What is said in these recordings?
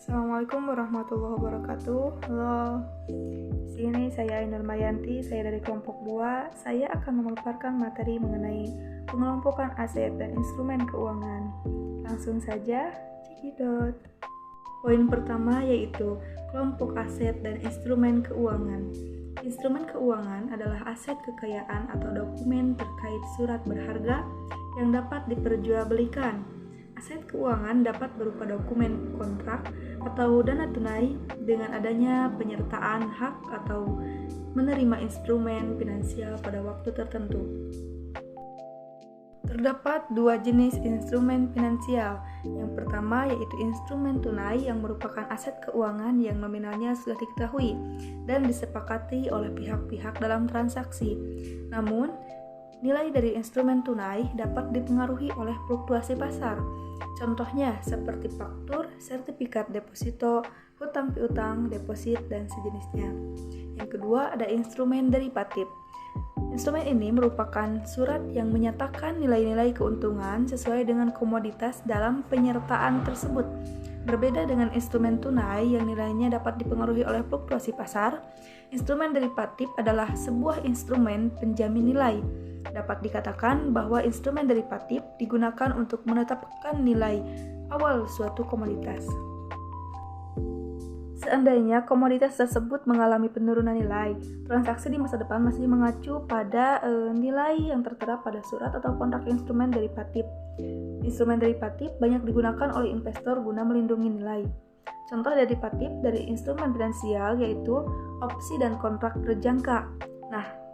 Assalamualaikum warahmatullahi wabarakatuh. Halo, di sini saya Ainur Mayanti, saya dari kelompok 2. Saya akan memaparkan materi mengenai pengelompokan aset dan instrumen keuangan. Langsung saja, cekidot. Poin pertama yaitu kelompok aset dan instrumen keuangan. Instrumen keuangan adalah aset kekayaan atau dokumen terkait surat berharga yang dapat diperjualbelikan. Aset keuangan dapat berupa dokumen kontrak atau dana tunai dengan adanya penyertaan hak atau menerima instrumen finansial pada waktu tertentu. Terdapat dua jenis instrumen finansial. Yang pertama yaitu instrumen tunai yang merupakan aset keuangan yang nominalnya sudah diketahui dan disepakati oleh pihak-pihak dalam transaksi. Namun, nilai dari instrumen tunai dapat dipengaruhi oleh fluktuasi pasar. Contohnya seperti faktur, sertifikat deposito, hutang piutang, deposit, dan sejenisnya. Yang kedua ada instrumen derivatif. Instrumen ini merupakan surat yang menyatakan nilai-nilai keuntungan sesuai dengan komoditas dalam penyertaan tersebut. Berbeda dengan instrumen tunai yang nilainya dapat dipengaruhi oleh fluktuasi pasar, instrumen derivatif adalah sebuah instrumen penjamin nilai. Dapat dikatakan bahwa instrumen derivatif digunakan untuk menetapkan nilai awal suatu komoditas. Seandainya komoditas tersebut mengalami penurunan nilai, transaksi di masa depan masih mengacu pada nilai yang tertera pada surat atau kontrak instrumen derivatif. Instrumen derivatif banyak digunakan oleh investor guna melindungi nilai. Contoh derivatif dari instrumen finansial yaitu opsi dan kontrak berjangka.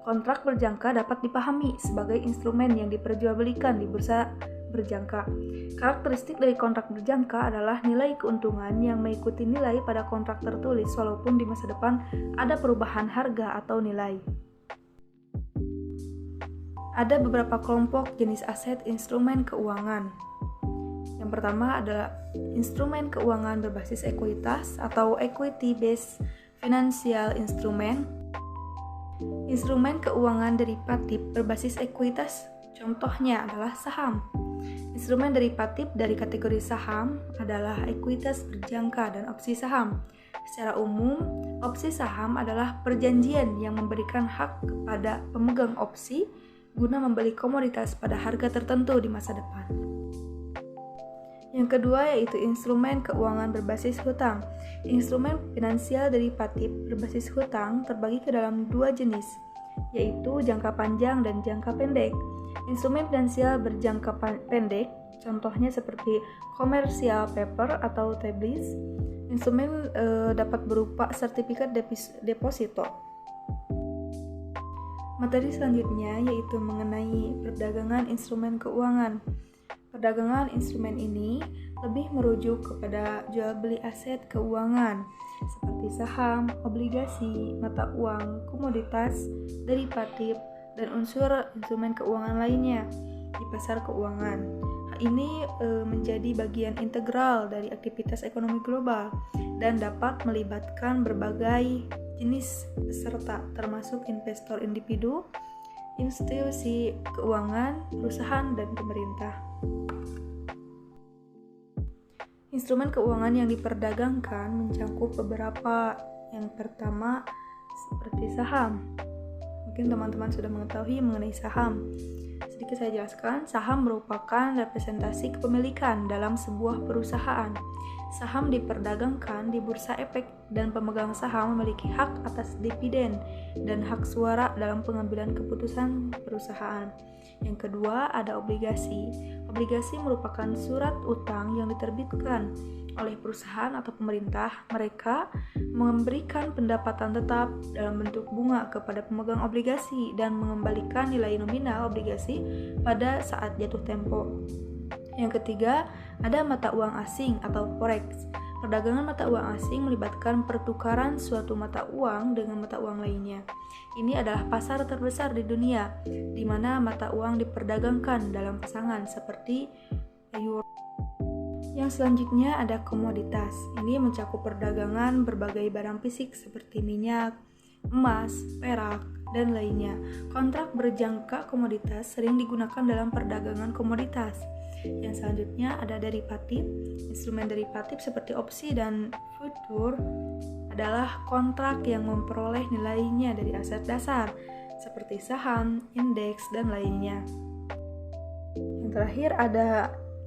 Kontrak berjangka dapat dipahami sebagai instrumen yang diperjualbelikan di bursa berjangka. Karakteristik dari kontrak berjangka adalah nilai keuntungan yang mengikuti nilai pada kontrak tertulis walaupun di masa depan ada perubahan harga atau nilai. Ada beberapa kelompok jenis aset instrumen keuangan. Yang pertama adalah instrumen keuangan berbasis ekuitas atau equity based financial instrument. Instrumen keuangan derivatif berbasis ekuitas contohnya adalah saham. Instrumen derivatif dari kategori saham adalah ekuitas berjangka dan opsi saham. Secara umum, opsi saham adalah perjanjian yang memberikan hak kepada pemegang opsi guna membeli komoditas pada harga tertentu di masa depan. Yang kedua yaitu instrumen keuangan berbasis hutang. Instrumen finansial derivatif berbasis hutang terbagi ke dalam dua jenis, yaitu jangka panjang dan jangka pendek. Instrumen finansial berjangka pendek, contohnya seperti commercial paper atau T-bills. Instrumen dapat berupa sertifikat deposito. Materi selanjutnya yaitu mengenai perdagangan instrumen keuangan. Perdagangan instrumen ini lebih merujuk kepada jual beli aset keuangan seperti saham, obligasi, mata uang, komoditas, derivatif, dan unsur instrumen keuangan lainnya di pasar keuangan. Hal ini menjadi bagian integral dari aktivitas ekonomi global dan dapat melibatkan berbagai jenis peserta termasuk investor individu, institusi keuangan, perusahaan, dan pemerintah. Instrumen keuangan yang diperdagangkan mencakup beberapa. Yang pertama seperti saham. Mungkin teman-teman sudah mengetahui mengenai saham. Sedikit saya jelaskan, saham merupakan representasi kepemilikan dalam sebuah perusahaan. Saham diperdagangkan di bursa efek dan pemegang saham memiliki hak atas dividen dan hak suara dalam pengambilan keputusan perusahaan. Yang kedua ada obligasi. Obligasi merupakan surat utang yang diterbitkan oleh perusahaan atau pemerintah. Mereka memberikan pendapatan tetap dalam bentuk bunga kepada pemegang obligasi dan mengembalikan nilai nominal obligasi pada saat jatuh tempo. Yang ketiga, ada mata uang asing atau forex. Perdagangan mata uang asing melibatkan pertukaran suatu mata uang dengan mata uang lainnya. Ini adalah pasar terbesar di dunia, di mana mata uang diperdagangkan dalam pasangan seperti euro. Yang selanjutnya ada komoditas. Ini mencakup perdagangan berbagai barang fisik seperti minyak, emas, perak, dan lainnya. Kontrak berjangka komoditas sering digunakan dalam perdagangan komoditas. Yang selanjutnya ada derivatif. Instrumen derivatif seperti opsi dan futur adalah kontrak yang memperoleh nilainya dari aset dasar seperti saham, indeks, dan lainnya. Yang terakhir ada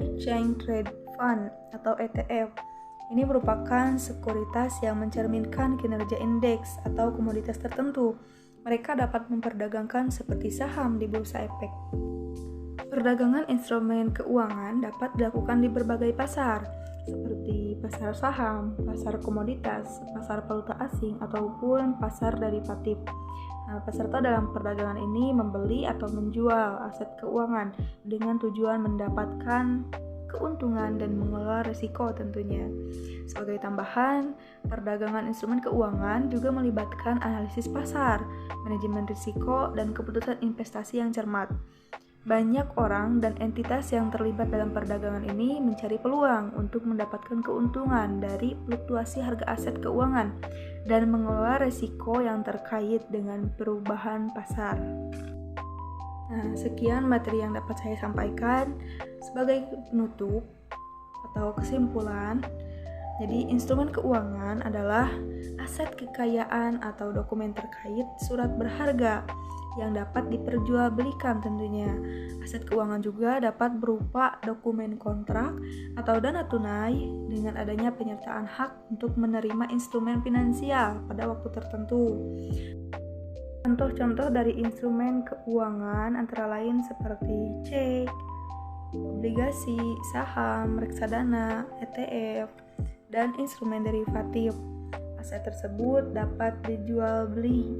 Exchange Trade Fund atau ETF. Ini merupakan sekuritas yang mencerminkan kinerja indeks atau komoditas tertentu. Mereka dapat memperdagangkan seperti saham di bursa efek. Perdagangan instrumen keuangan dapat dilakukan di berbagai pasar, seperti pasar saham, pasar komoditas, pasar valuta asing, ataupun pasar derivatif. Peserta dalam perdagangan ini membeli atau menjual aset keuangan dengan tujuan mendapatkan keuntungan dan mengelola risiko tentunya. Sebagai tambahan, perdagangan instrumen keuangan juga melibatkan analisis pasar, manajemen risiko, dan keputusan investasi yang cermat. Banyak orang dan entitas yang terlibat dalam perdagangan ini mencari peluang untuk mendapatkan keuntungan dari fluktuasi harga aset keuangan dan mengelola risiko yang terkait dengan perubahan pasar. Sekian materi yang dapat saya sampaikan. Sebagai penutup atau kesimpulan, jadi instrumen keuangan adalah aset kekayaan atau dokumen terkait surat berharga yang dapat diperjualbelikan tentunya. Aset keuangan juga dapat berupa dokumen kontrak atau dana tunai dengan adanya penyertaan hak untuk menerima instrumen finansial pada waktu tertentu. Contoh-contoh dari instrumen keuangan antara lain seperti cek, obligasi, saham, reksadana, ETF, dan instrumen derivatif. Aset tersebut dapat dijual beli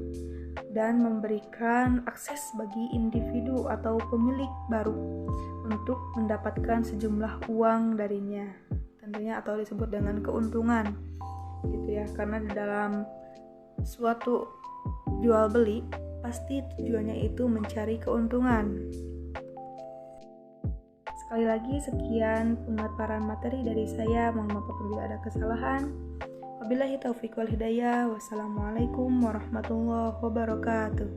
dan memberikan akses bagi individu atau pemilik baru untuk mendapatkan sejumlah uang darinya, tentunya atau disebut dengan keuntungan, gitu ya. Karena di dalam suatu jual beli pasti tujuannya itu mencari keuntungan. Sekali lagi sekian pemaparan materi dari saya. Mohon maaf apabila ada kesalahan. Wabillahi taufiq wal hidayah. Wassalamualaikum warahmatullahi wabarakatuh.